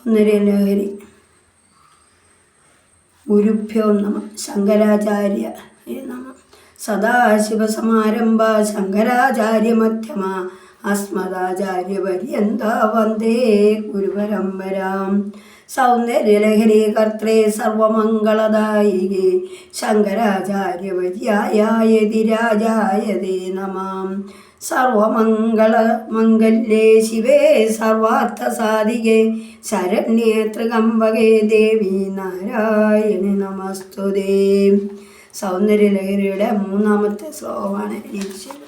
സൗന്ദര്യലഹരി. ഗുരുഭ്യോ നമ. ശങ്കരാചാര്യ നമ. സദാശിവസമാരംഭ ശങ്കരാചാര്യമധ്യമ അസ്മദാചാര്യപര്യന്ത വന്ദേ ഗുരുപരമ്പരാം. സൗന്ദര്യലഹരി കർത്രേ സർവമംഗളദായികേ ശങ്കരാചാര്യപര്യായതിരാജായതേ നമാം. സർവമംഗളമംഗല്യേ ശിവേ സർവാർത്ഥസാധികേ ശരണ്യേ ത്രികമ്പകേ ദേവി നാരായണി നമസ്തുതേ. സൗന്ദര്യലഹരിയുടെ 3-ാമത്തെ ശ്ലോകമാണ് ഇരിച്ചത്.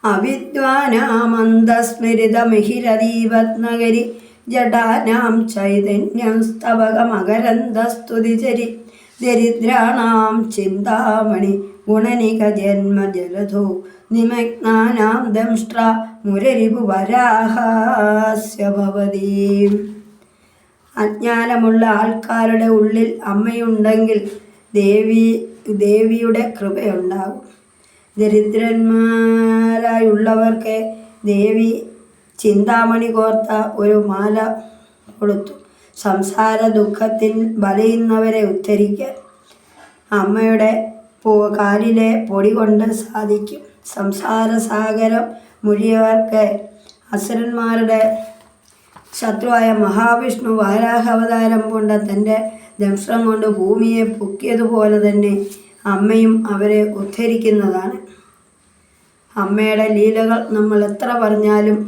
അവിദ്വാനാമന്ദസ്മൃതമിഹിരദീപത്നഗരി ജടാനാം ചൈതന്യം സ്തവകമകരന്ദസ്തുതിചരി ദരിദ്രാണാം ചിന്താമണി ഗുണനിക ജന്മജലധോ നിമഗ്നാനാം ദംഷ്ട്ര മുരരിപുവരാഹാസ്യ ഭവതി. അജ്ഞാനമുള്ള ആൾക്കാരുടെ ഉള്ളിൽ അമ്മയുണ്ടെങ്കിൽ ദേവിയുടെ കൃപയുണ്ടാകും. ദരിദ്രന്മാരായുള്ളവർക്ക് ദേവി ചിന്താമണി കോർത്ത ഒരു മാല കൊടുത്തു സംസാര ദുഃഖത്തിൽ വലയുന്നവരെ ഉദ്ധരിക്കാൻ. അമ്മയുടെ കാലിലെ പൊടി കൊണ്ട് സാധിക്കും. സംസാര സാഗരം മുഴിയവർക്ക് അസുരന്മാരുടെ ശത്രുവായ മഹാവിഷ്ണു വാരാഹ അവതാരം കൊണ്ട് തൻ്റെ ദംഷ്ട്രം കൊണ്ട് ഭൂമിയെ പൊക്കിയതുപോലെ തന്നെ അമ്മയും അവരെ ഉദ്ധരിക്കുന്നതാണ്. അമ്മയുടെ ലീലകൾ നമ്മൾ എത്ര പറഞ്ഞാലും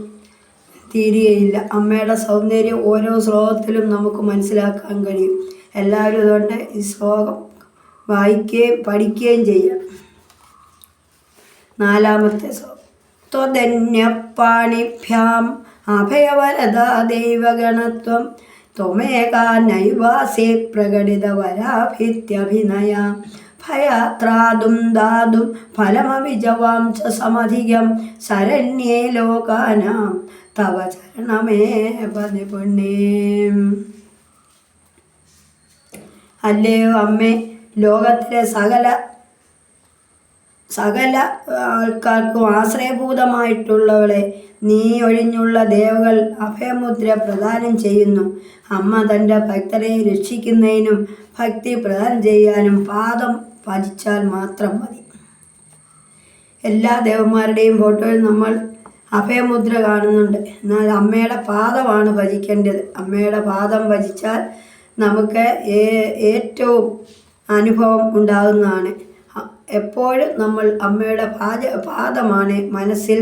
തീരുകയില്ല. അമ്മയുടെ സൗന്ദര്യം ഓരോ ശ്ലോകത്തിലും നമുക്ക് മനസ്സിലാക്കാൻ കഴിയും. എല്ലാവരും അതുകൊണ്ട് ഈ ശ്ലോകം വായിക്കുകയും പഠിക്കുകയും ചെയ്യാം. 4-ാമത്തെ ശ്ലോകം. ത്വധന്യപാണിഭ്യാം അഭയവരദാ ദൈവഗണത്വം ത്വമേകാ നൈവാസേ പ്രകടിതവരാഭിത്യഭിനയ ഭയാത്രാതും ദാതും ഫലമവിജവാം ച സമധികം ശരണ്യേ ലോകാനാം തവ ചരണമേവ നിപുണ്യം. അല്ലയോ അമ്മേ, ലോകത്തിലെ സകല ആൾക്കാർക്കും ആശ്രയഭൂതമായിട്ടുള്ളവളെ, നീ ഒഴിഞ്ഞുള്ള ദേവകൾ അഭയമുദ്ര പ്രദാനം ചെയ്യുന്നു. അമ്മ തൻ്റെ ഭക്തരെ രക്ഷിക്കുന്നതിനും ഭക്തി പ്രദാനം ചെയ്യാനും പാദം ഭജിച്ചാൽ മാത്രം മതി. എല്ലാ ദേവന്മാരുടെയും ഫോട്ടോയിൽ നമ്മൾ അഭയമുദ്ര കാണുന്നുണ്ട്. എന്നാൽ അമ്മയുടെ പാദമാണ് ഭജിക്കേണ്ടത്. അമ്മയുടെ പാദം ഭജിച്ചാൽ നമുക്ക് ഏറ്റവും അനുഭവം ഉണ്ടാകുന്നതാണ്. എപ്പോഴും നമ്മൾ അമ്മയുടെ പാദമാണ് മനസ്സിൽ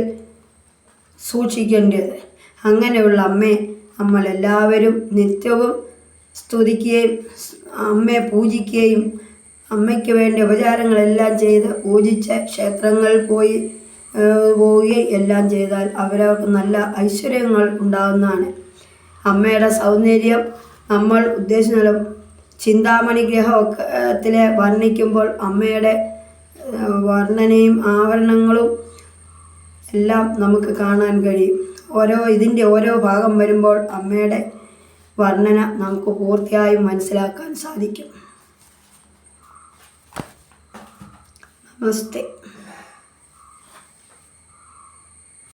സൂക്ഷിക്കേണ്ടത്. അങ്ങനെയുള്ള അമ്മയെ നമ്മളെല്ലാവരും നിത്യവും സ്തുതിക്കുകയും അമ്മയെ പൂജിക്കുകയും അമ്മയ്ക്ക് വേണ്ടി ഉപചാരങ്ങളെല്ലാം ചെയ്ത് പൂജിച്ച് ക്ഷേത്രങ്ങളിൽ പോവുകയും എല്ലാം ചെയ്താൽ അവരവർക്ക് നല്ല ഐശ്വര്യങ്ങൾ ഉണ്ടാകുന്നതാണ്. അമ്മയുടെ സൗന്ദര്യം നമ്മൾ ഉദ്ദേശിച്ച ചിന്താമണി ഗ്രഹത്തിലെ വർണ്ണിക്കുമ്പോൾ അമ്മയുടെ വർണ്ണനയും ആഭരണങ്ങളും എല്ലാം നമുക്ക് കാണാൻ കഴിയും. ഇതിൻ്റെ ഓരോ ഭാഗം വരുമ്പോൾ അമ്മയുടെ വർണ്ണന നമുക്ക് പൂർത്തിയായും മനസ്സിലാക്കാൻ സാധിക്കും. നമസ്തേ.